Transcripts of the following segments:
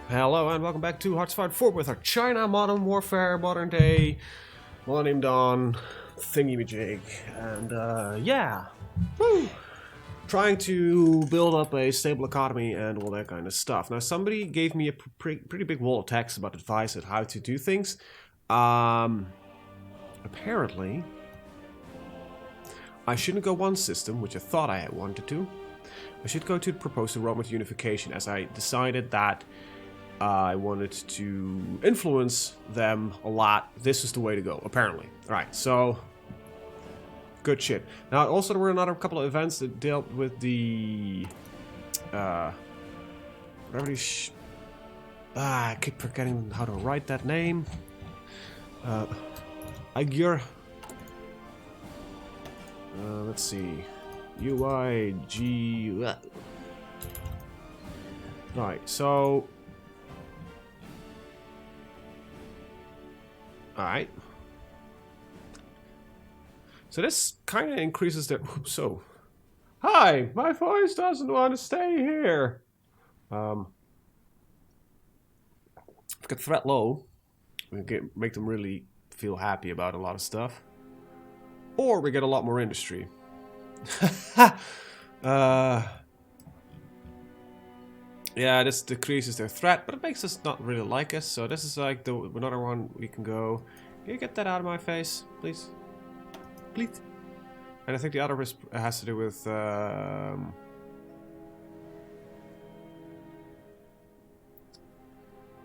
Hello and welcome back to HoI4 with our China Modern Warfare Modern Day Millennium Dawn thingy-majig. And yeah, woo! Trying to build up a stable economy and all that kind of stuff. Now somebody gave me a pretty big wall of text about advice on how to do things. Apparently I shouldn't go one system, which I thought I wanted to. I should go to the proposed enrollment unification, as I decided that I wanted to influence them a lot. This is the way to go, apparently. Alright, so good shit. Now, also there were another couple of events that dealt with the whatever these I keep forgetting how to write that name. Agur. Let's see. UIG. Right, so alright. So this kind of increases their... So, hi! My voice doesn't want to stay here! If we get threat low, we can make them really feel happy about a lot of stuff. Or we get a lot more industry. Yeah, this decreases their threat, but it makes us not really like us. So this is like the another one we can go. Can you get that out of my face, please? Please. And I think the other has to do with. It's not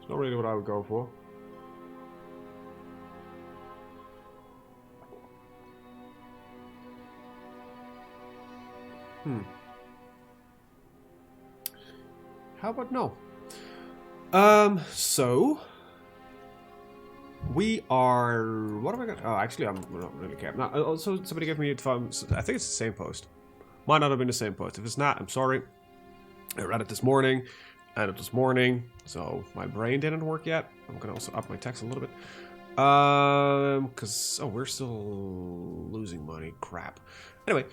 really what I would go for. How about no? So we are. What am I gonna? Oh, actually, I'm not really care. Now, also, somebody gave me advice. I think it's the same post. Might not have been the same post. If it's not, I'm sorry. I read it this morning, and it was morning, so my brain didn't work yet. I'm gonna also up my text a little bit. Cause we're still losing money. Crap. Anyway,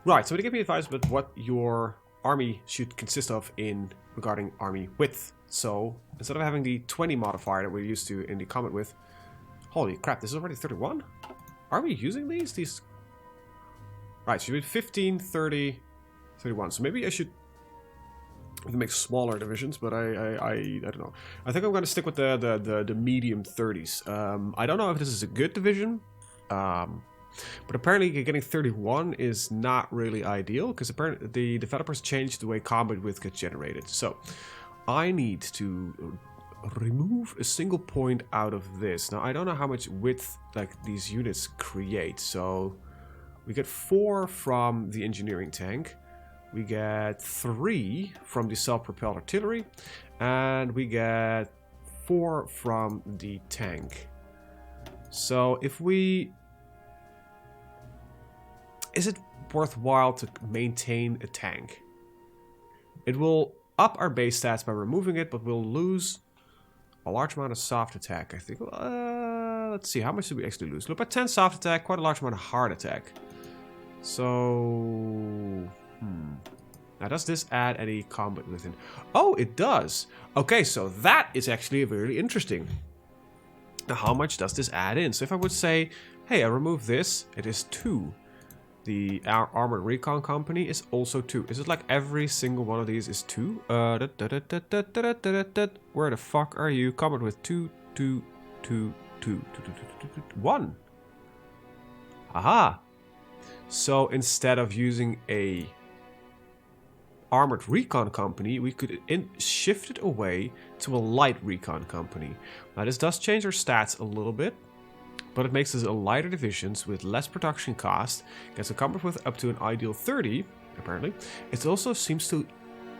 right, so they give me advice about what your army should consist of in regarding army width. So instead of having the 20 modifier that we're used to in the comment with, holy crap, this is already 31? Are we using these? Right, so you did 15, 30, 31. So maybe I should make smaller divisions, but I don't know. I think I'm going to stick with the medium 30s. I don't know if this is a good division. But apparently getting 31 is not really ideal, because apparently the developers changed the way combat width gets generated. So I need to remove a single point out of this. Now I don't know how much width like these units create. So we get 4 from the engineering tank, we get 3 from the self-propelled artillery, and we get 4 from the tank. So if we... Is it worthwhile to maintain a tank? It will up our base stats by removing it, but we'll lose a large amount of soft attack, I think. Let's see, how much did we actually lose? Look at 10 soft attack, quite a large amount of hard attack. So... Now, does this add any combat within? Oh, it does! Okay, so that is actually very interesting. Now, how much does this add in? So if I would say, hey, I remove this, it is 2. The Armored Recon Company is also 2. Is it like every single one of these is 2? Where the fuck are you? Combat with 2, 2, 2, 2, 1. Aha! So instead of using a Armored Recon Company, we could shift it away to a Light Recon Company. Now this does change our stats a little bit, but it makes us a lighter divisions with less production cost, gets a combat with up to an ideal 30, apparently. It also seems to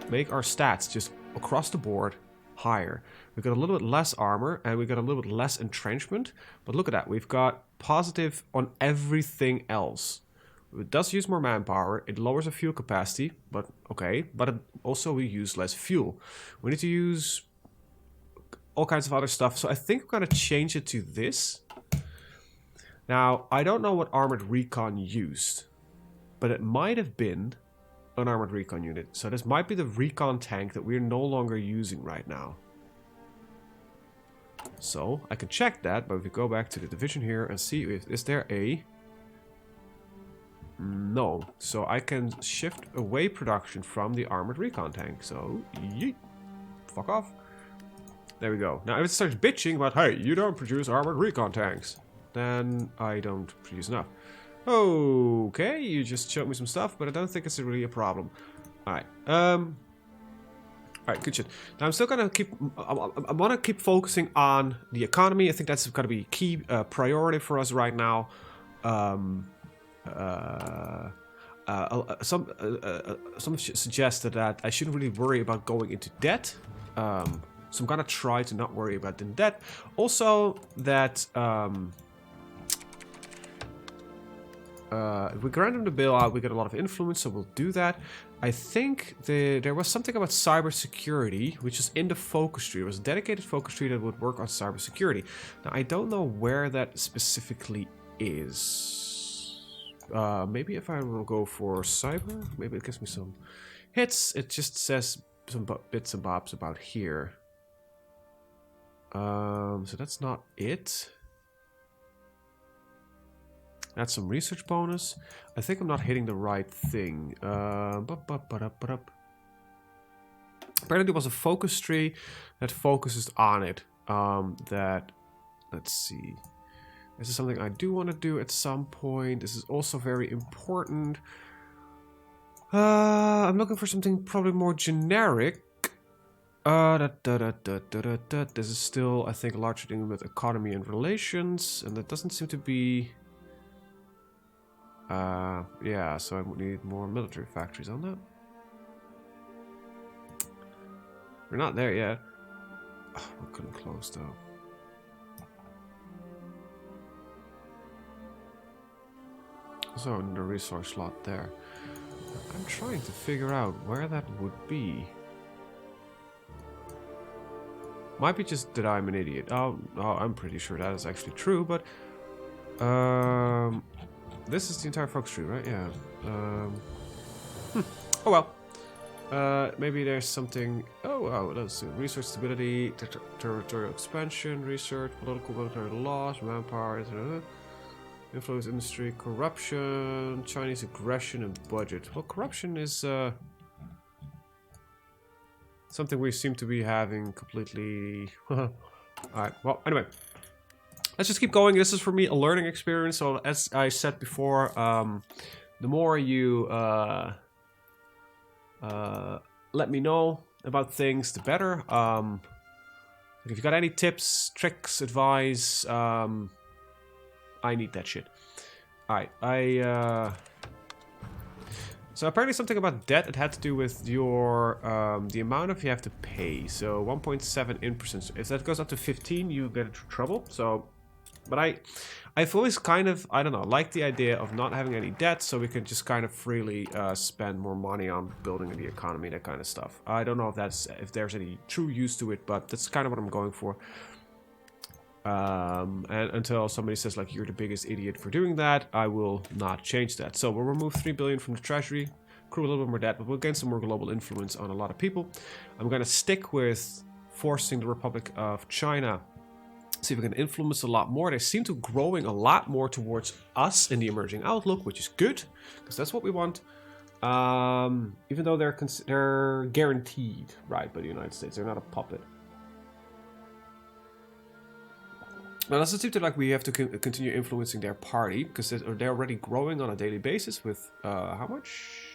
make our stats just across the board higher. We've got a little bit less armor, and we've got a little bit less entrenchment, but look at that, we've got positive on everything else. It does use more manpower, it lowers the fuel capacity, but okay, but it also we use less fuel. We need to use all kinds of other stuff, so I think we're going to change it to this. Now, I don't know what Armored Recon used, but it might have been unarmored recon unit. So this might be the recon tank that we're no longer using right now. So I can check that, but if we go back to the division here and see if is there a... No. So I can shift away production from the armored recon tank. So, yeet. Fuck off. There we go. Now if it starts bitching about, hey, you don't produce armored recon tanks, then I don't produce enough. Okay, you just showed me some stuff, but I don't think it's really a problem. Alright, alright, good shit. Now I'm still gonna keep, I wanna keep focusing on the economy. I think that's gonna be a key priority for us right now. Some suggested that I shouldn't really worry about going into debt. So I'm gonna try to not worry about the debt. Also, that if we grant them the bailout, we get a lot of influence, so we'll do that. I think there was something about cybersecurity, which is in the focus tree. It was a dedicated focus tree that would work on cybersecurity. Now, I don't know where that specifically is. Maybe if I will go for cyber, maybe it gives me some hits. It just says some bits and bobs about here. So that's not it. That's some research bonus. I think I'm not hitting the right thing. Apparently there was a focus tree that focuses on it. Let's see. This is something I do want to do at some point. This is also very important. I'm looking for something probably more generic. This is still, I think, a larger thing with economy and relations, and that doesn't seem to be... yeah, so I would need more military factories on that. We're not there yet. Oh, we couldn't close though. So in the resource slot there. I'm trying to figure out where that would be. Might be just that I'm an idiot. Oh, I'm pretty sure that is actually true, but this is the entire focus tree, right? Yeah. Oh well. Maybe there's something. Oh, let's see. Research stability, territorial expansion, research, political military laws, manpower, influence industry, corruption, Chinese aggression, and budget. Well, corruption is something we seem to be having completely. Alright, well, anyway. Let's just keep going. This is for me a learning experience. So as I said before, the more you let me know about things, the better. If you got any tips, tricks, advice, I need that shit. Alright, so apparently something about debt, it had to do with your, the amount of you have to pay. So 1.7%. If that goes up to 15, you get into trouble. So, but I've always kind of, I don't know, liked the idea of not having any debt, so we can just kind of freely spend more money on building the economy, that kind of stuff. I don't know if there's any true use to it, but that's kind of what I'm going for. And until somebody says like you're the biggest idiot for doing that, I will not change that. So we'll remove 3 billion from the treasury, accrue a little bit more debt, but we'll gain some more global influence on a lot of people. I'm going to stick with forcing the Republic of China, see if we can influence a lot more. They seem to be growing a lot more towards us in the emerging outlook, which is good because that's what we want. Even though they're guaranteed right by the United States, they're not a puppet. Now, that's seem to like we have to continue influencing their party because they're already growing on a daily basis with how much?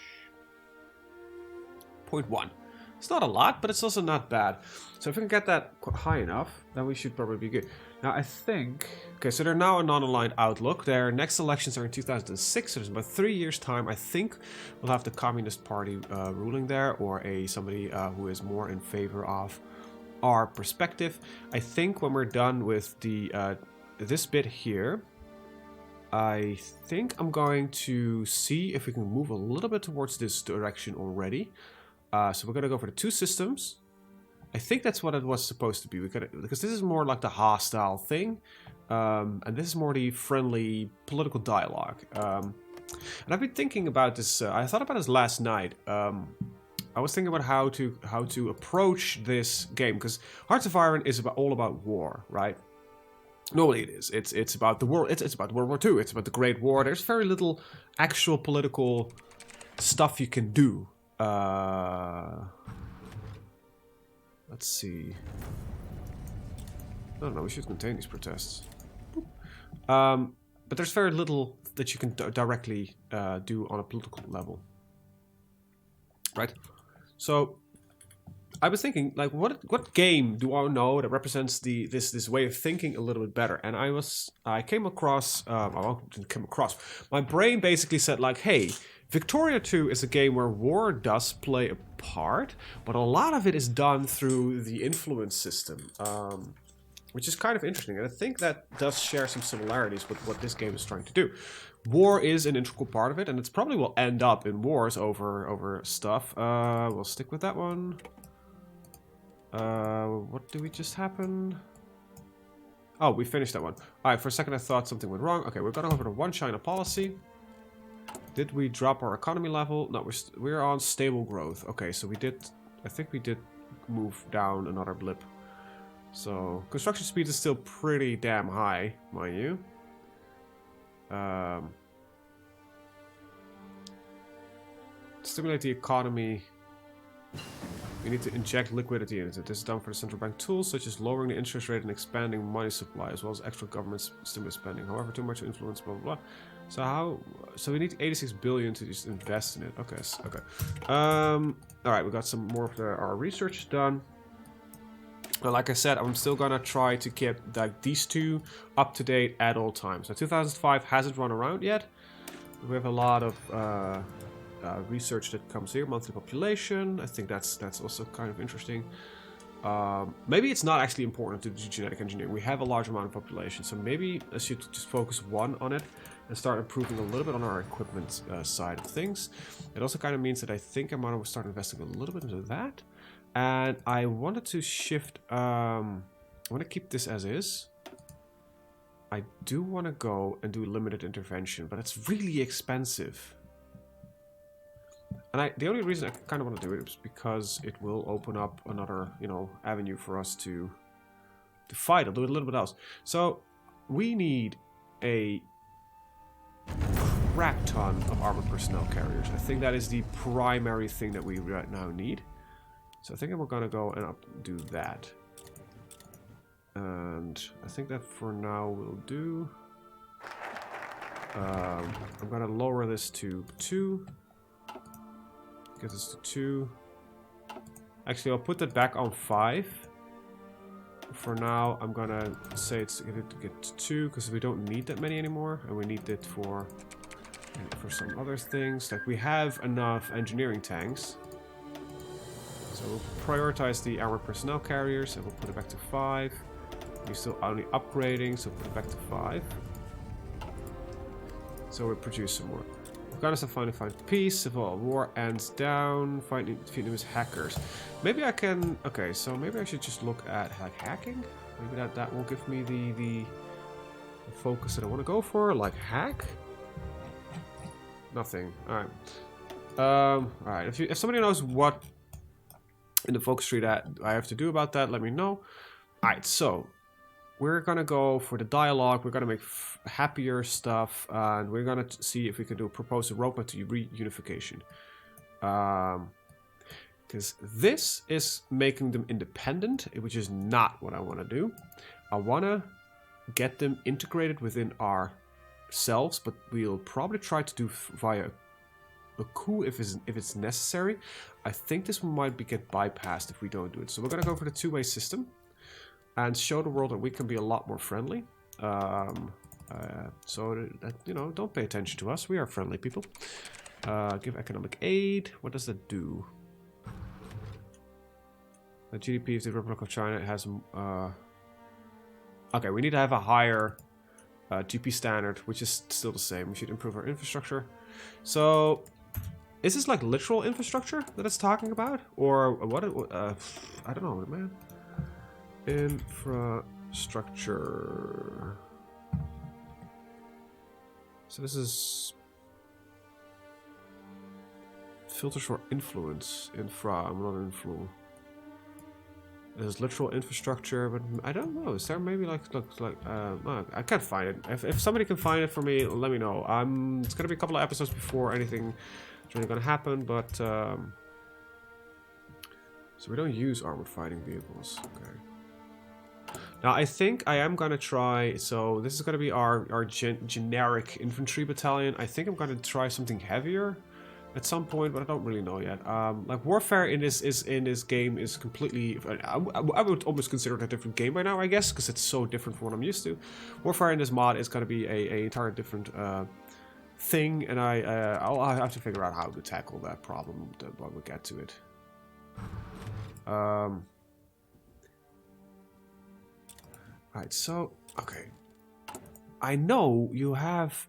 0.1. It's not a lot, but it's also not bad. So if we can get that high enough, then we should probably be good. Now, I think... Okay, so they're now a non-aligned outlook. Their next elections are in 2006, so there's about 3 years' time. I think we'll have the Communist Party ruling there, or somebody who is more in favor of our perspective. I think when we're done with the this bit here, I think I'm going to see if we can move a little bit towards this direction already. So we're gonna go for the 2 systems. I think that's what it was supposed to be. Because this is more like the hostile thing, and this is more the friendly political dialogue. And I've been thinking about this. I thought about this last night. I was thinking about how to approach this game, because Hearts of Iron is all about war, right? Normally it is. It's about the world. It's about World War II. It's about the Great War. There's very little actual political stuff you can do. Let's see. I don't know. We should contain these protests. But there's very little that you can directly do on a political level, right? So I was thinking, like, what game do I know that represents this way of thinking a little bit better? And I came across, didn't come across. My brain basically said, like, hey, Victoria 2 is a game where war does play a part, but a lot of it is done through the influence system, which is kind of interesting. And I think that does share some similarities with what this game is trying to do. War is an integral part of it, and it's probably will end up in wars over stuff. We'll stick with that one. What did we just happen? Oh, we finished that one. Alright, for a second I thought something went wrong. Okay, we're going over to one China policy. Did we drop our economy level? No, we're on stable growth. Okay, so we did... I think we did move down another blip. So, construction speed is still pretty damn high, mind you. Stimulate the economy. We need to inject liquidity into it. This is done for the central bank tools, such as lowering the interest rate and expanding money supply, as well as extra government stimulus spending. However, too much influence, blah blah blah. So we need 86 billion to just invest in it. Okay, okay. All right, we got some more of our research done. But like I said, I'm still gonna try to keep like these two up to date at all times. Now, 2005 hasn't run around yet. We have a lot of research that comes here. Monthly population. I think that's also kind of interesting. Maybe it's not actually important to do genetic engineering. We have a large amount of population, so maybe I should just focus one on it and start improving a little bit on our equipment side of things. It also kind of means that I think I might start investing a little bit into that. And I wanted to shift, I want to keep this as is. I do want to go and do limited intervention, but it's really expensive. And the only reason I kind of want to do it is because it will open up another, avenue for us to fight. I'll do it a little bit else. So we need a crap ton of armored personnel carriers. I think that is the primary thing that we right now need. So I think we're gonna go and do that. And I think that for now will do. I'm gonna lower this to 2. Get this to 2. Actually, I'll put that back on 5. For now, I'm gonna say get to 2 because we don't need that many anymore, and we need it for some other things. Like we have enough engineering tanks. So we'll prioritize the armored personnel carriers and we'll put it back to 5. We're still only upgrading, so put it back to 5. So we'll produce some more. Afghanistan finally find peace. If all war ends down, fighting Vietnamese hackers. Maybe I can. Okay, so maybe I should just look at like hacking. Maybe that will give me the focus that I want to go for. Like hack. Nothing. All right. All right. If somebody knows what in the focus tree that I have to do about that, let me know. Alright, so we're gonna go for the dialogue. We're gonna make happier stuff, and we're gonna see if we can propose a roadmap to reunification. Because this is making them independent, which is not what I want to do. I want to get them integrated within ourselves, but we'll probably try to do via a coup if it's necessary. I think this might get bypassed if we don't do it. So we're gonna go for the two-way system and show the world that we can be a lot more friendly. So that, don't pay attention to us. We are friendly people. Give economic aid. What does that do? The GDP of the Republic of China has. Okay, we need to have a higher GP standard, which is still the same. We should improve our infrastructure. So. Is this like literal infrastructure that it's talking about? Or what? I don't know, man. Infrastructure. So this is Filters for influence. Infra, I'm not influ. There's literal infrastructure, but I don't know. Is there maybe like I can't find it. If somebody can find it for me, let me know. It's gonna be a couple of episodes before anything is really gonna happen, but so we don't use armored fighting vehicles. Okay. Now I think I am gonna try. So this is gonna be our generic infantry battalion. I think I'm gonna try something heavier at some point, but I don't really know yet. Like warfare in this game is completely. I would almost consider it a different game by now, I guess, because it's so different from what I'm used to. Warfare in this mod is going to be a entirely different thing, and I'll have to figure out how to tackle that problem when we get to it. Right. So okay, I know you have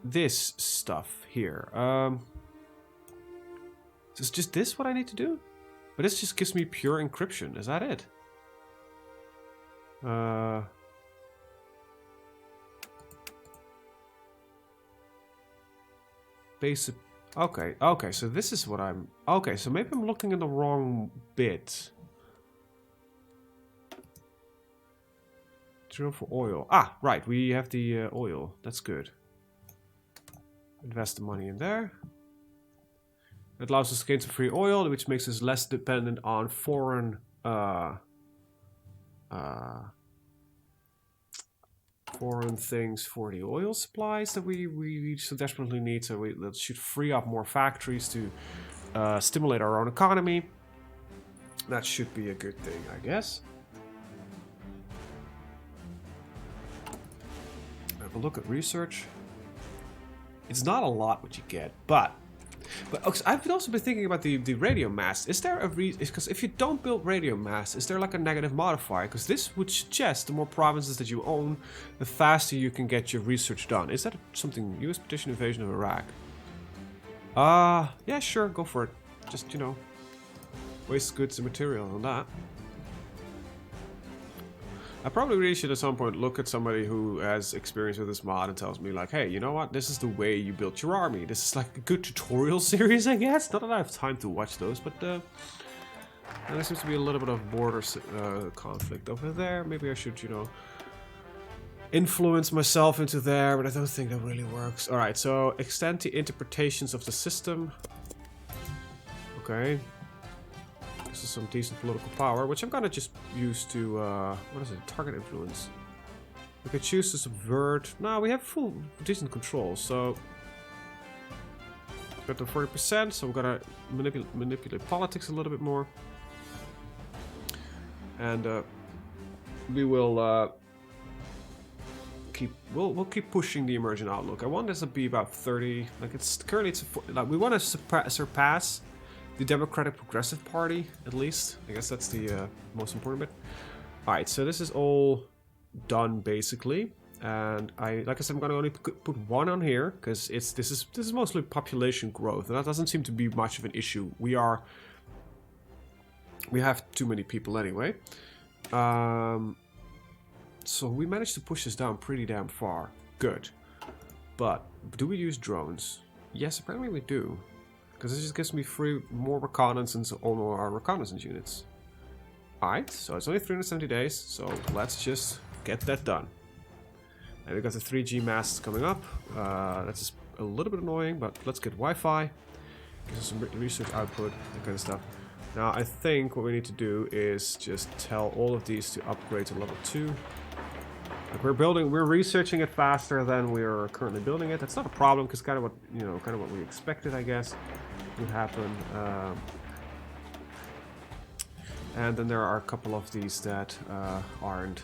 this stuff here. Is just this what I need to do? But this just gives me pure encryption. Is that it? Basic. Okay, okay, so this is what I'm... Okay, so maybe I'm looking in the wrong bit. Drill for oil. Ah, right, we have the oil. That's good. Invest the money in there. It allows us to gain some free oil, which makes us less dependent on foreign foreign things for the oil supplies that we so desperately need. So that should free up more factories to stimulate our own economy. That should be a good thing, I guess. Have a look at research. It's not a lot what you get, but I've also been thinking about the radio mass. Is there a reason? Because if you don't build radio mass, is there like a negative modifier? Because this would suggest the more provinces that you own, the faster you can get your research done. Is that something? U.S. petition invasion of Iraq. Yeah, sure, go for it. Just, you know, waste goods and material on that. I probably really should at some point look at somebody who has experience with this mod and tells me like, hey, you know what, this is the way you build your army. This is like a good tutorial series, I guess. Not that I have time to watch those, but there seems to be a little bit of border conflict over there. Maybe I should, you know, influence myself into there, but I don't think that really works. Alright, so extend the interpretations of the system. Okay. This is some decent political power, which I'm gonna just use to, what is it, target influence. We could choose to subvert. No, we have full decent control, so got to 40%, so we're gonna manipulate politics a little bit more. And we will we'll keep pushing the emergent outlook. I want this to be about 30. Like it's currently like we want to surpass the Democratic Progressive Party, at least. I guess that's the most important bit. Alright, so this is all done basically. And like I said, I'm gonna only put one on here because this is mostly population growth, and that doesn't seem to be much of an issue. We have too many people anyway. So we managed to push this down pretty damn far. Good. But do we use drones? Yes, apparently we do. Because this just gives me more reconnaissance on our reconnaissance units. Alright, so it's only 370 days, so let's just get that done. And we got the 3G masts coming up. That's just a little bit annoying, but let's get Wi-Fi. Gives us some research output, that kind of stuff. Now I think what we need to do is just tell all of these to upgrade to level 2. Like we're researching it faster than we're currently building it. That's not a problem because kind of what we expected, I guess, would happen. And then there are a couple of these that aren't.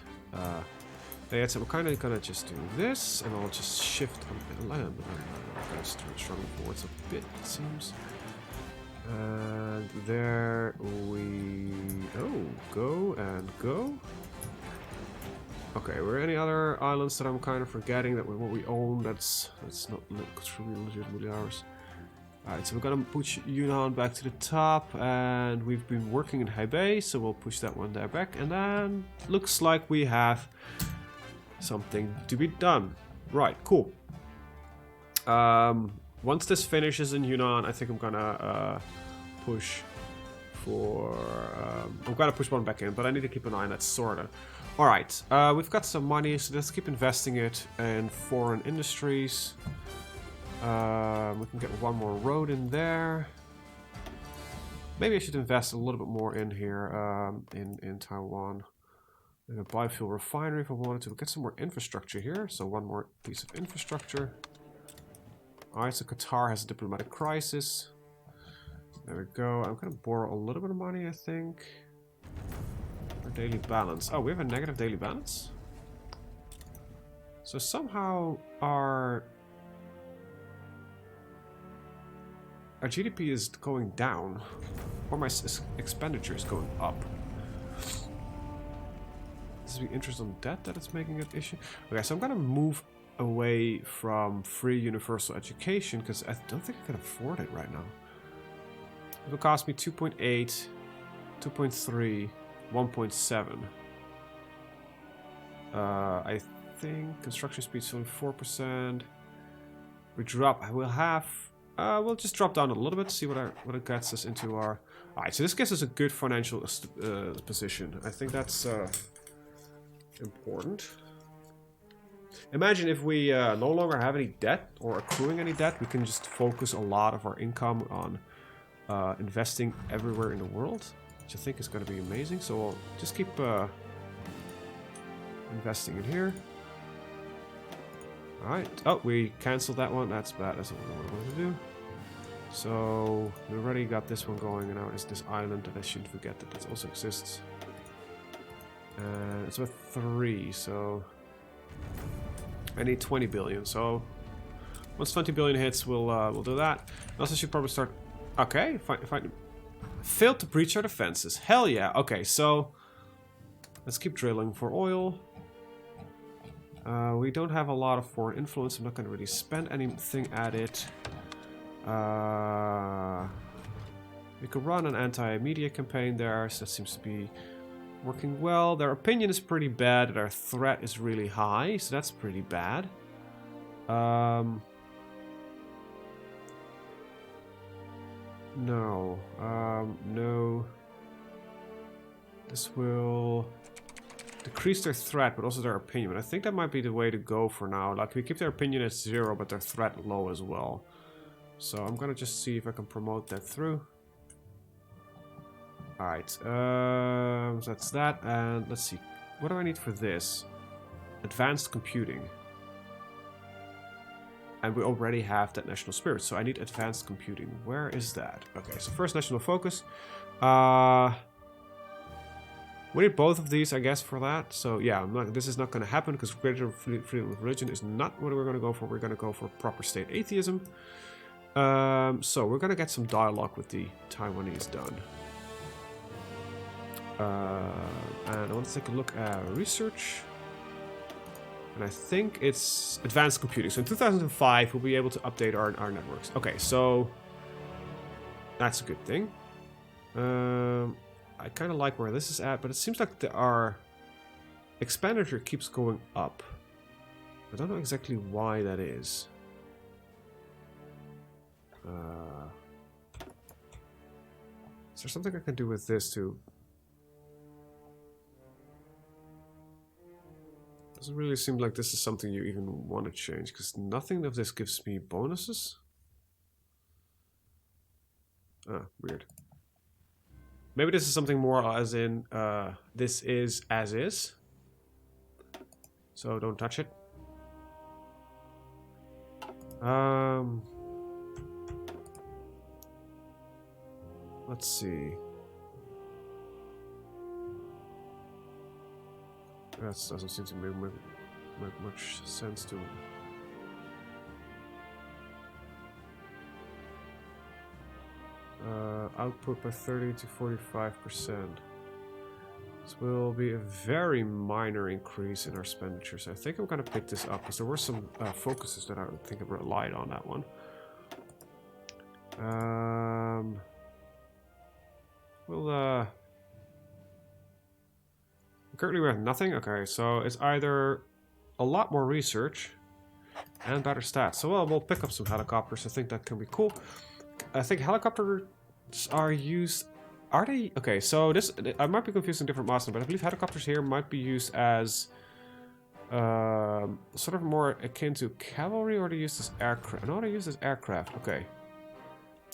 Yeah, so we're kind of gonna just do this, and I'll just shift. I'm kind of struggling forwards a bit, it seems. And there we go and go. Okay, were there any other islands that I'm kind of forgetting that what we own that's not legitimately ours? Alright, so we're gonna push Yunnan back to the top, and we've been working in Hebei, so we'll push that one there back, and then looks like we have something to be done. Right, cool. Once this finishes in Yunnan, I think I'm gonna push for... I'm gonna push one back in, but I need to keep an eye on that sorta. Alright, we've got some money, so let's keep investing it in foreign industries. We can get one more road in there. Maybe I should invest a little bit more in here, in Taiwan. In a biofuel refinery if I wanted to. We'll get some more infrastructure here, so one more piece of infrastructure. Alright, so Qatar has a diplomatic crisis. There we go. I'm gonna borrow a little bit of money, I think. Our daily balance. Oh, we have a negative daily balance? So somehow our GDP is going down, or my expenditure is going up. This is the interest on debt that it's making an issue. Okay, so I'm gonna move away from free universal education because I don't think I can afford it right now. It will cost me 2.8, 2.3, 1.7. I think construction speed is only 4%. We drop. We'll have. We'll just drop down a little bit, see what it gets us into our. Alright, so this gives us a good financial position. I think that's important. Imagine if we no longer have any debt or accruing any debt, we can just focus a lot of our income on investing everywhere in the world, which I think is going to be amazing. So we'll just keep investing in here. Alright. Oh, we cancelled that one. That's bad. That's not what I wanted to do. So we already got this one going, and now there's this island that I shouldn't forget that also exists. And it's worth 3, so I need 20 billion. So once 20 billion hits, we'll do that. I also should probably start. Okay, fine. Failed to breach our defenses. Hell yeah. Okay, so let's keep drilling for oil. We don't have a lot of foreign influence. I'm not going to really spend anything at it. We could run an anti-media campaign there, so that seems to be working well. Their opinion is pretty bad. Their threat is really high, so that's pretty bad. No. No. This will decrease their threat, but also their opinion. But I think that might be the way to go for now. Like, we keep their opinion at 0, but their threat low as well. So I'm gonna just see if I can promote that through. Alright, so that's that. And let's see. What do I need for this? Advanced computing. And we already have that national spirit, so I need advanced computing. Where is that? Okay, so first national focus. We need both of these, I guess, for that. So yeah, this is not going to happen because greater freedom of religion is not what we're going to go for. We're going to go for proper state atheism. So we're going to get some dialogue with the Taiwanese done. And I want to take a look at research. And I think it's advanced computing. So in 2005, we'll be able to update our networks. Okay, so that's a good thing. I kind of like where this is at, but it seems like our expenditure keeps going up. I don't know exactly why that is. Is there something I can do with this too? Doesn't really seem like this is something you even want to change, because nothing of this gives me bonuses. Ah, weird. Maybe this is something more as in, this is as is. So don't touch it. Let's see. That doesn't seem to make much sense to me. Output by 30 to 45%. This will be a very minor increase in our expenditures. I think I'm gonna pick this up because there were some focuses that I think I relied on that one. Currently we have nothing. Okay, so it's either a lot more research, And better stats. So well, we'll pick up some helicopters. I think that can be cool. I think helicopters are used... Are they... Okay, so this... I might be confusing different masters, but I believe helicopters here might be used as... sort of more akin to cavalry, or they used as aircraft? No, they used as aircraft. Okay.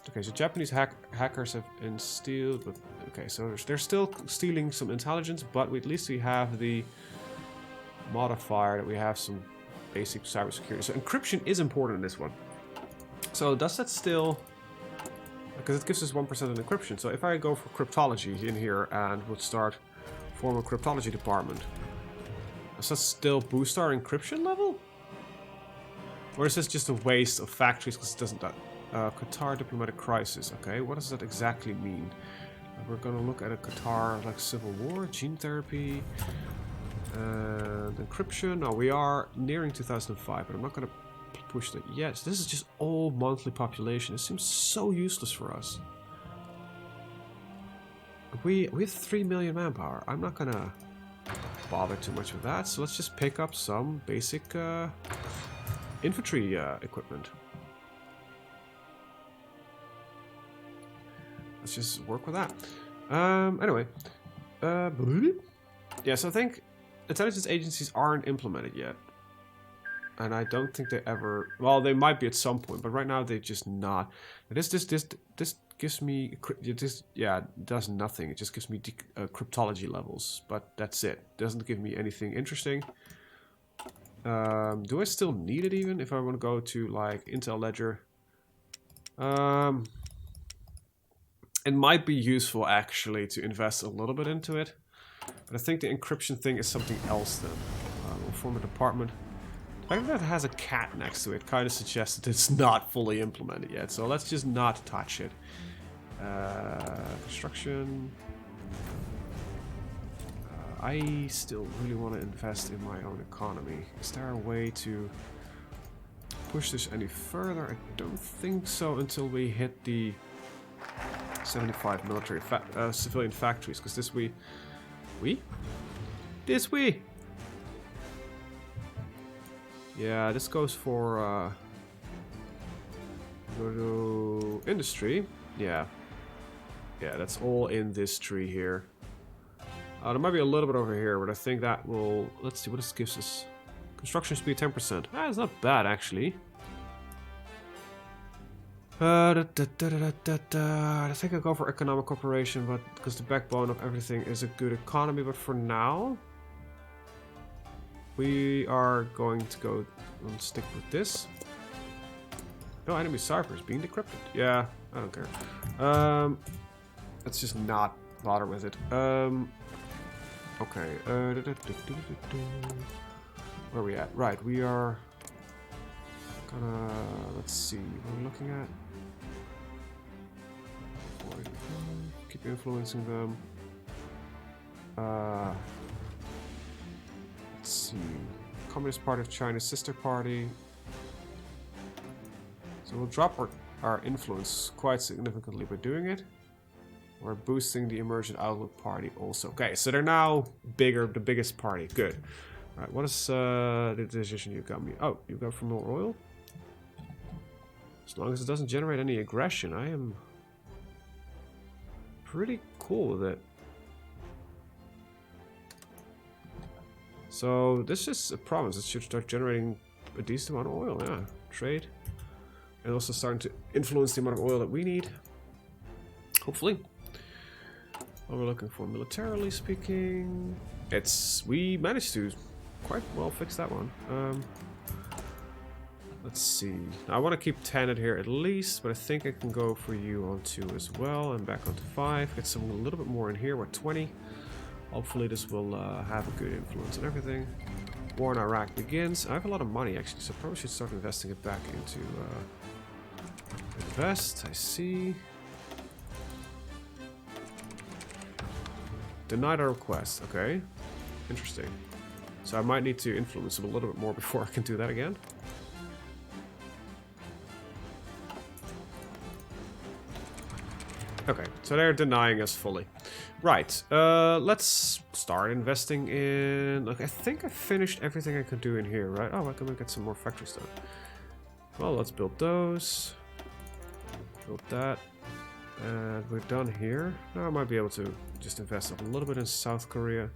Okay, so Japanese hackers have instilled... But, okay, so they're still stealing some intelligence, but at least we have the modifier that we have some basic cybersecurity. So encryption is important in this one. So does that still... Because it gives us 1% in encryption. So if I go for cryptology in here and would start form a cryptology department, does that still boost our encryption level? Or is this just a waste of factories because it doesn't... Qatar diplomatic crisis. Okay, what does that exactly mean? We're gonna look at a Qatar like civil war, gene therapy, and encryption. Now we are nearing 2005, but I'm not gonna push that yet. So this is just all monthly population. It seems so useless for us. We have 3 million manpower. I'm not gonna bother too much with that. So let's just pick up some basic infantry equipment. Let's just work with that. Anyway. Yeah, so I think intelligence agencies aren't implemented yet. And I don't think they ever... Well, they might be at some point, but right now they're just not. This gives me... Yeah, it does nothing. It just gives me cryptology levels, but that's it. Doesn't give me anything interesting. Do I still need it even if I want to go to like Intel Ledger? It might be useful actually to invest a little bit into it, but I think the encryption thing is something else then. We'll form a department. The fact that it has a cat next to it kind of suggests that it's not fully implemented yet, so let's just not touch it. Construction. I still really want to invest in my own economy. Is there a way to push this any further? I don't think so until we hit the 75 military civilian factories, because this yeah, this goes for go to industry. Yeah, that's all in this tree here. There might be a little bit over here, but I think that will... Let's see what this gives us. Construction speed 10%. It's not bad actually. I think I'll go for economic cooperation, but because the backbone of everything is a good economy. But for now, we are going to go and stick with this. No, enemy ciphers being decrypted. Yeah, I don't care. Let's just not bother with it. Okay. Where are we at? Right, we are gonna... Let's see. What are we looking at? Keep influencing them. Let's see. Communist Party of China's sister party. So we'll drop our influence quite significantly by doing it. We're boosting the Emergent Outlook Party also. Okay, so they're now bigger, the biggest party. Good. Alright, what is the decision you got me? Oh, you got for more oil? As long as it doesn't generate any aggression, I am pretty cool with it. So this is a promise. It should start generating a decent amount of oil. Yeah, trade. And also starting to influence the amount of oil that we need. Hopefully. What we're looking for, militarily speaking, we managed to quite well fix that one. Let's see. I want to keep 10 at here at least, but I think I can go for you on 2 as well, and back onto 5. Get some a little bit more in here. We're 20. Hopefully this will have a good influence on everything. War in Iraq begins. I have a lot of money actually, so I probably should start investing it back into invest. I see. Denied our request. Okay, interesting. So I might need to influence them a little bit more before I can do that again. Okay, So they're denying us fully. Right, let's start investing in... Like, I think I finished everything I could do in here, right? Oh, I can get some more factories done. Well, let's build those. Build that. And we're done here. Now I might be able to just invest a little bit in South Korea.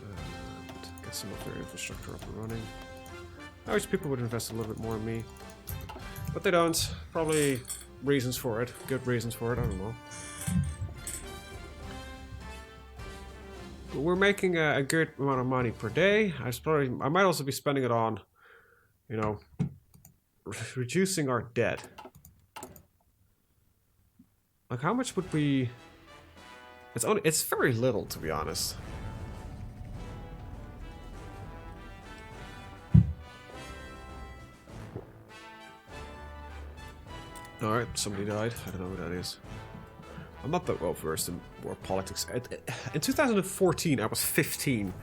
And get some of their infrastructure up and running. I wish people would invest a little bit more in me. But they don't. Probably reasons for it. Good reasons for it, I don't know. But we're making a good amount of money per day. I might also be spending it on, you know, reducing our debt. Like, how much would we... It's very little, to be honest. Alright, somebody died. I don't know who that is. I'm not that well versed in world politics. In 2014, I was 15.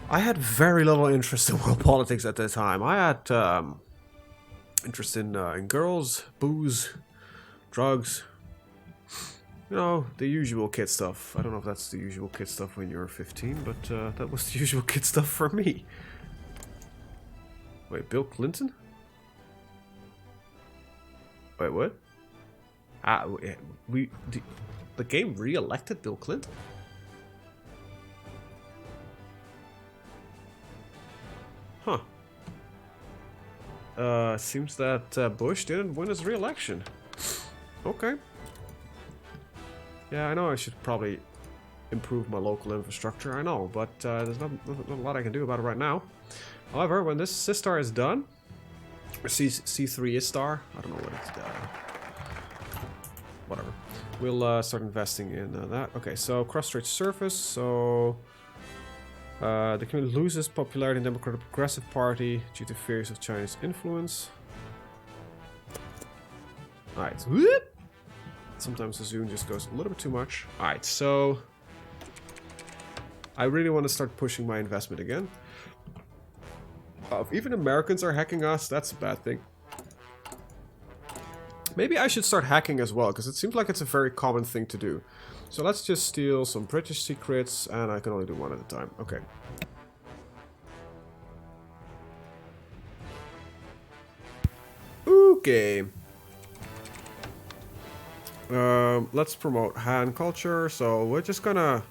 I had very little interest in world politics at the time. I had interest in girls, booze, drugs. You know, the usual kid stuff. I don't know if that's the usual kid stuff when you're 15, but that was the usual kid stuff for me. Wait, Bill Clinton? Wait, what? The game re-elected Bill Clinton? Huh. Seems that Bush didn't win his re-election. Okay. Yeah, I know I should probably improve my local infrastructure, I know, but there's not a lot I can do about it right now. However, when this Sistar is done, or C3 is star, I don't know what it's whatever. We'll start investing in that. Okay, so cross-strait surface, so the community loses popularity in Democratic Progressive Party due to fears of Chinese influence. Alright, whoop! Sometimes the zoom just goes a little bit too much. Alright, so I really want to start pushing my investment again. If even Americans are hacking us, that's a bad thing. Maybe I should start hacking as well, because it seems like it's a very common thing to do. So let's just steal some British secrets, and I can only do one at a time. Okay. Okay. Let's promote Han culture. So we're just gonna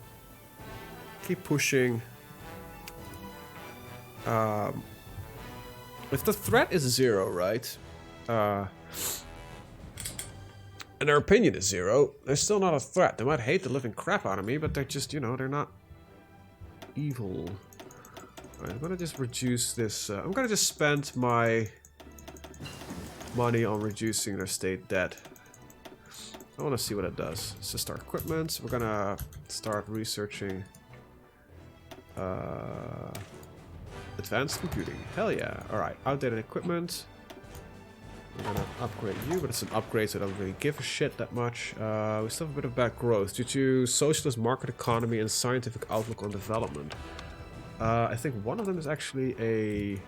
keep pushing. If the threat is 0, right? And their opinion is 0, they're still not a threat. They might hate the living crap out of me, but they're just, you know, they're not evil. Alright, I'm gonna just reduce this. I'm gonna just spend my money on reducing their state debt. I want to see what it does. Sistar equipment. We're gonna start researching advanced computing. Hell yeah. Alright, outdated equipment. We're gonna upgrade you, but it's an upgrade, so I don't really give a shit that much. We still have a bit of bad growth due to socialist market economy and scientific outlook on development. I think one of them is actually a...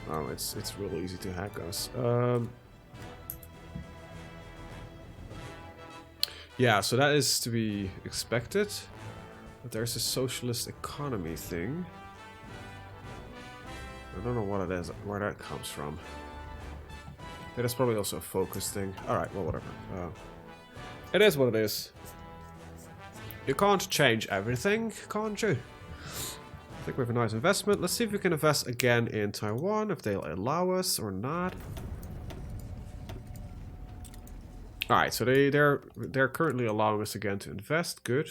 Oh, it's real easy to hack us. Yeah, so that is to be expected. But there's a socialist economy thing. I don't know what it is, where that comes from. Yeah, that's probably also a focus thing. Alright, well, whatever. It is what it is. You can't change everything, can't you? I think we have a nice investment. Let's see if we can invest again in Taiwan, if they'll allow us or not. Alright, so they're currently allowing us again to invest. Good.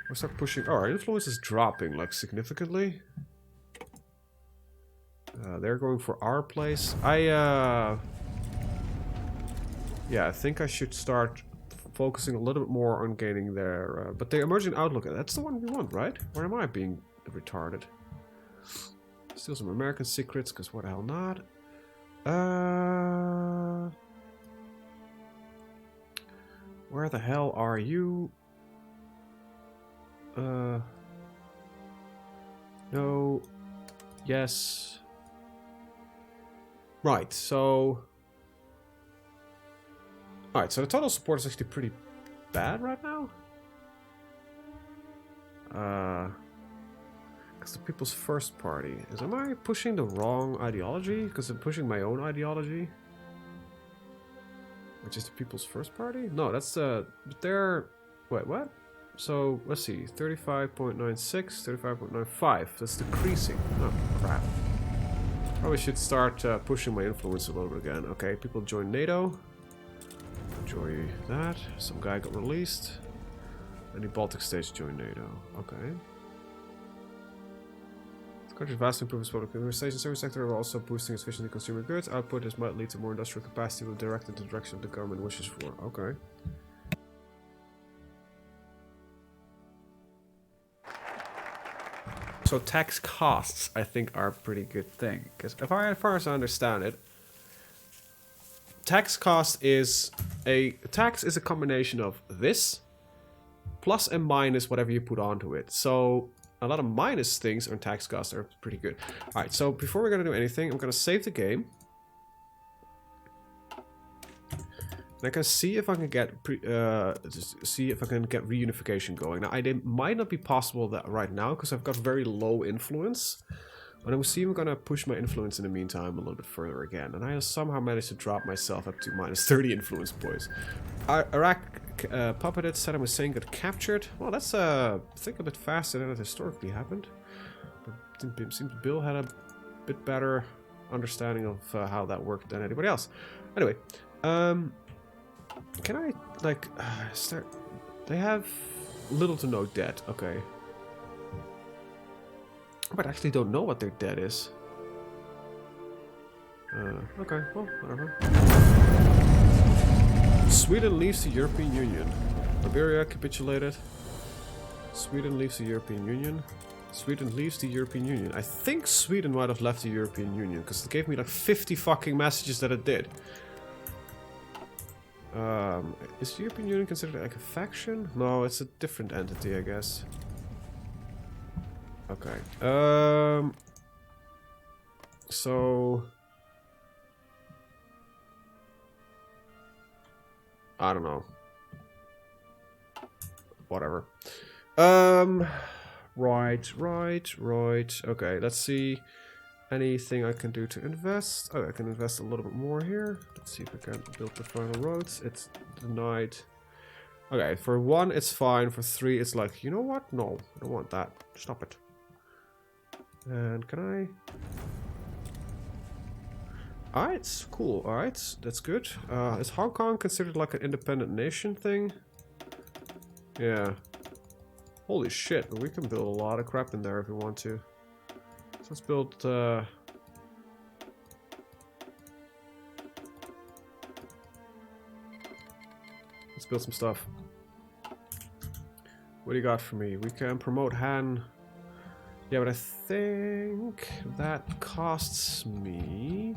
We'll start pushing. Oh, our influence is dropping, like, significantly. They're going for our place. Yeah, I think I should start focusing a little bit more on gaining their... but the emerging outlook, that's the one we want, right? Or am I being retarded? Steal some American secrets, because what the hell not? Where the hell are you? No. Yes. Right, so... Alright, so the total support is actually pretty bad right now. Because the People's First Party. Am I pushing the wrong ideology? Because I'm pushing my own ideology. Which is the People's First Party? No, that's the... But they're... Wait, what? So, let's see. 35.96, 35.95. That's decreasing. Oh, crap. Probably should start pushing my influence a little bit again. Okay, people join NATO. Enjoy that. Some guy got released. And the Baltic states joined NATO. Okay. The country's vastly improved its public administration service sector while also boosting its efficiency consumer goods output. This might lead to more industrial capacity with direct into the direction the government wishes for. Okay. So tax costs, I think, are a pretty good thing. Because as far as I understand it, tax cost is a combination of this plus and minus whatever you put onto it. So a lot of minus things on tax costs are pretty good. All right, so before we're gonna do anything, I'm gonna save the game. And I can see if I can get reunification going. Now, it might not be possible that right now because I've got very low influence. And I will see I'm gonna push my influence in the meantime a little bit further again. And I somehow managed to drop myself up to minus 30 influence points. Iraq puppeted Saddam Hussein got captured. Well, that's I think a bit faster than it historically happened. But it seems Bill had a bit better understanding of how that worked than anybody else. Anyway, can I like start? They have little to no debt. Okay. But I actually don't know what their debt is. Okay, well, whatever. Sweden leaves the European Union. Iberia capitulated. Sweden leaves the European Union. Sweden leaves the European Union. I think Sweden might have left the European Union because it gave me like 50 fucking messages that it did. Is the European Union considered like a faction? No, it's a different entity, I guess. Okay. So I don't know. Whatever. Right. Okay, let's see. Anything I can do to invest? Oh, I can invest a little bit more here. Let's see if I can build the final roads. It's denied. Okay, for 1 it's fine. For 3 it's like, you know what? No, I don't want that. Stop it. And can I? Alright, cool. Alright, that's good. Is Hong Kong considered like an independent nation thing? Yeah. Holy shit, but we can build a lot of crap in there if we want to. So let's build some stuff. What do you got for me? We can promote Han. Yeah, but I think that costs me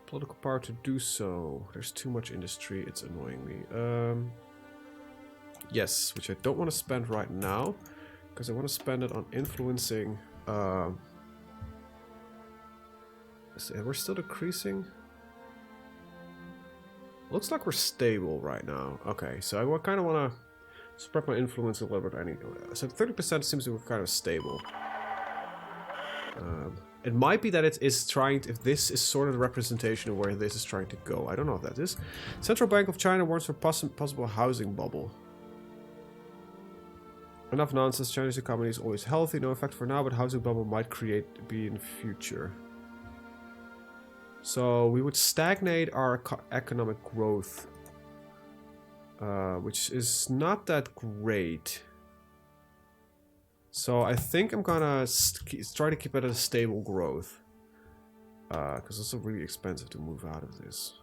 political power to do so. There's too much industry. It's annoying me. Yes, which I don't want to spend right now because I want to spend it on influencing. We're still decreasing. Looks like we're stable right now. Okay, so I kind of want to spread my influence a little bit anyway. So 30% seems to be kind of stable. It might be that it is trying to, if this is sort of the representation of where this is trying to go. I don't know if that is. Central Bank of China warns for possible housing bubble. Enough nonsense. Chinese economy is always healthy. No effect for now, but housing bubble might be in the future. So we would stagnate our economic growth. Which is not that great. So I think I'm gonna try to keep it at a stable growth. Because it's also really expensive to move out of this.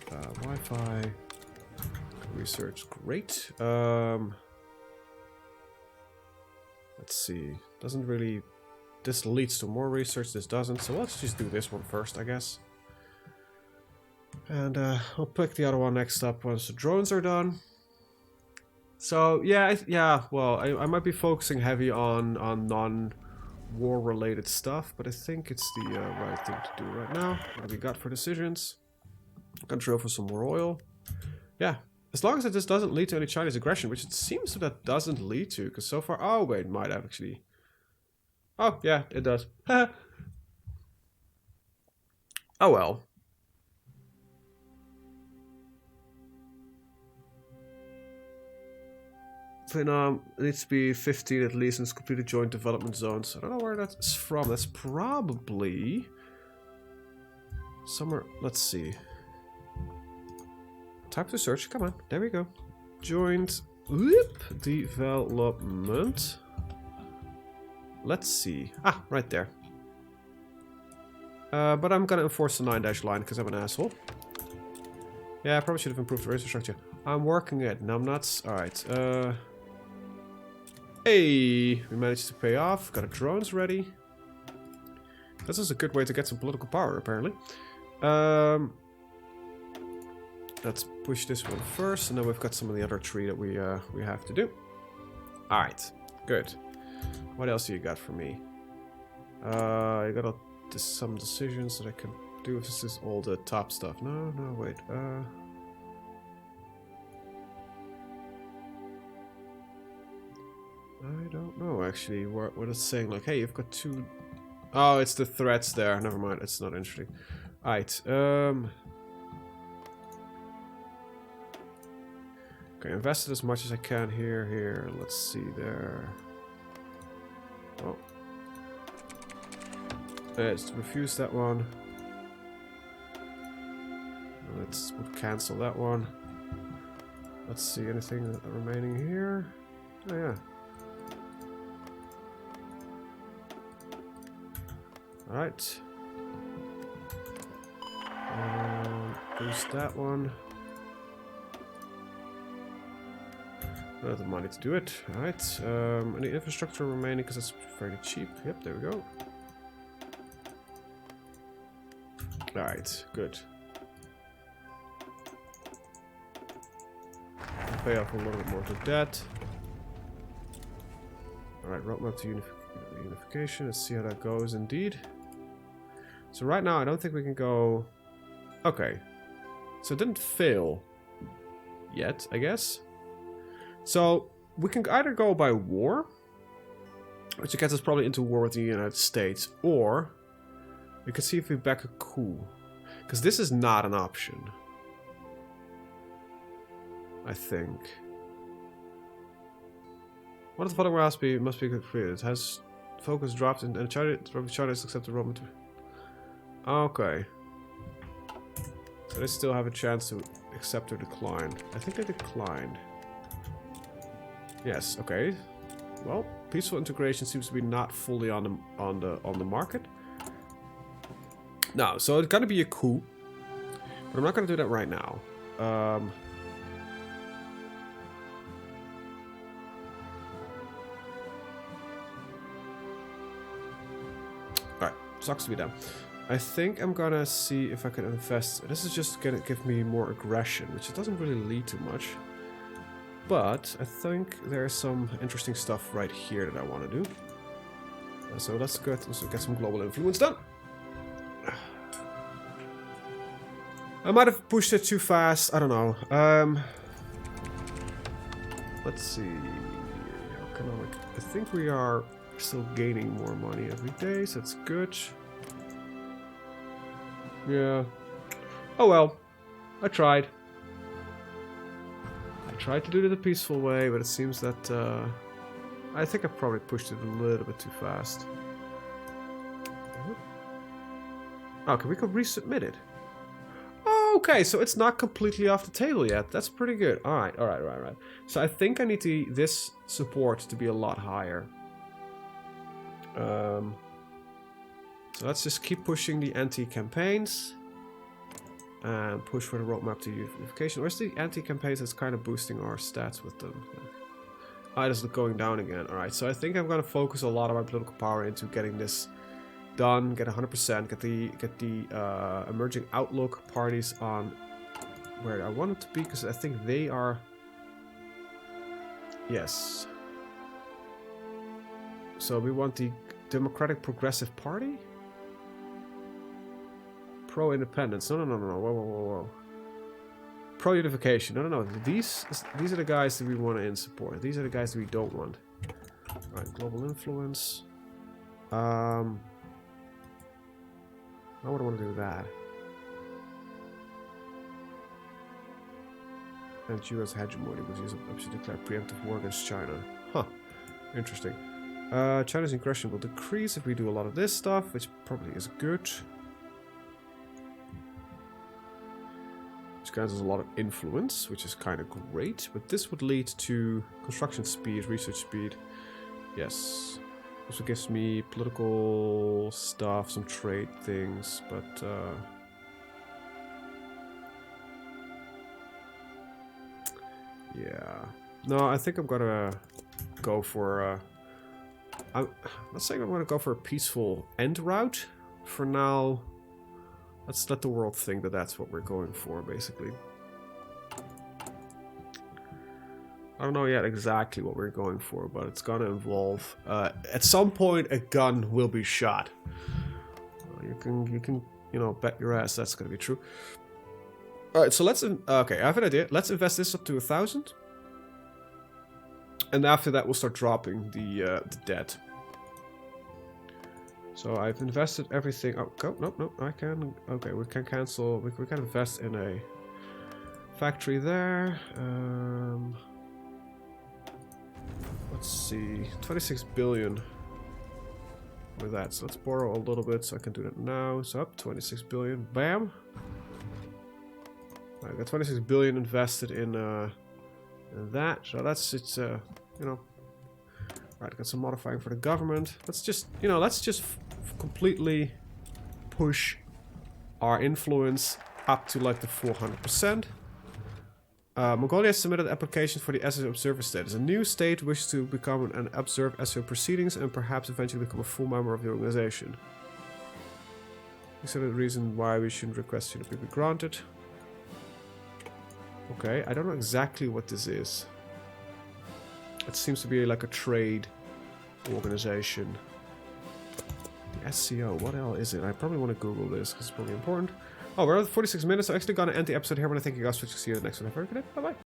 Wi-Fi. Research, great. Let's see. Doesn't really... This leads to more research, this doesn't. So let's just do this one first, I guess. And I'll pick the other one next up once the drones are done. So yeah, well, I might be focusing heavy on war-related stuff, but I think it's the right thing to do right now. What have we got for decisions? Control for some more oil. Yeah, as long as it just doesn't lead to any Chinese aggression, which it seems that doesn't lead to, because so far... Oh, wait, it might have actually... Oh, yeah, it does. Oh, well. Vietnam needs to be 15 at least and it's completed joint development zones. I don't know where that's from. That's probably... somewhere... Let's see. Type to search. Come on. There we go. Joint development. Let's see. Ah, right there. But I'm gonna enforce the 9- line because I'm an asshole. Yeah, I probably should have improved the infrastructure. I'm working it. Numbnuts. Alright. Hey! We managed to pay off. Got our drones ready. This is a good way to get some political power, apparently. Let's push this one first, and then we've got some of the other tree that we have to do. Alright. Good. What else do you got for me? You got some decisions that I can do. If this is all the top stuff. No, wait. I don't know, actually. What it's saying, like, hey, you've got 2... Oh, it's the threats there. Never mind, it's not interesting. Alright, okay, invested as much as I can here. Let's see there. Oh. Let's refuse that one. Let's cancel that one. Let's see, anything remaining here? Oh, yeah. Alright. Boost that one. I have the money to do it. Alright. Any infrastructure remaining because it's fairly cheap. Yep, there we go. Alright, good. I'll pay off a little bit more to debt. Alright, roadmap to unification. Let's see how that goes indeed. So right now I don't think we can go... Okay. So it didn't fail yet, I guess. So we can either go by war, which gets us probably into war with the United States, or we could see if we back a coup. Because this is not an option, I think. One of the following must be completed. It has focus dropped and China has accepted raw material. Okay. So they still have a chance to accept or decline. I think they declined. Yes, okay. Well, peaceful integration seems to be not fully on the market. No, so it's gonna be a coup. But I'm not gonna do that right now. Alright, sucks to be done. I think I'm gonna see if I can invest. This is just gonna give me more aggression, which it doesn't really lead to much. But I think there's some interesting stuff right here that I want to do. So let's get some global influence done. I might have pushed it too fast. I don't know. Let's see. Economic. I think we are still gaining more money every day, so that's good. Yeah. Oh well. I tried. I tried to do it in a peaceful way, but it seems that I think I probably pushed it a little bit too fast. Okay, we can resubmit it. Okay, so it's not completely off the table yet. That's pretty good. Alright. So I think I need this support to be a lot higher. So let's just keep pushing the anti-campaigns. And push for the roadmap to unification. Where's the anti-campaigns that's kind of boosting our stats with them? Ah, this is going down again. Alright, so I think I'm going to focus a lot of my political power into getting this done, get 100%, get the emerging outlook parties on where I want it to be, because I think they are... Yes. So we want the Democratic Progressive Party? Pro-independence. No. Whoa. Pro-unification. No. These are the guys that we want to support. These are the guys that we don't want. Right, global influence. I would want to do that. And US hegemony was used to declare preemptive war against China. Huh. Interesting. China's aggression will decrease if we do a lot of this stuff, which probably is good. Which grants us a lot of influence, which is kind of great. But this would lead to construction speed, research speed. Yes. Also gives me political stuff, some trade things, but yeah. No, I think I'm gonna go for I'm not saying I'm gonna go for a peaceful end route. For now, let's let the world think that that's what we're going for, basically. I don't know yet exactly what we're going for, but it's gonna involve at some point a gun will be shot. You can bet your ass that's gonna be true. All right, so let's okay. I have an idea. Let's invest this up to 1,000, and after that we'll start dropping the debt. So I've invested everything. Oh, no, I can. Okay, we can cancel. We can invest in a factory there. Let's see, 26 billion with that. So let's borrow a little bit so I can do that now. So up 26 billion. Bam. I got 26 billion invested in that. So that's right. Got some modifying for the government. Let's just completely push our influence up to like the 400%. Mongolia submitted an application for the SO observer status. A new state wishes to become and observe SO proceedings and perhaps eventually become a full member of the organization. Consider the reason why we shouldn't request you to be granted. Okay, I don't know exactly what this is. It seems to be like a trade organization. The SCO, what the hell is it? I probably want to Google this because it's probably important. Oh, we're at 46 minutes. I'm actually going to end the episode here. I want to thank you guys for seeing you in the next one. Have a good day. Bye-bye.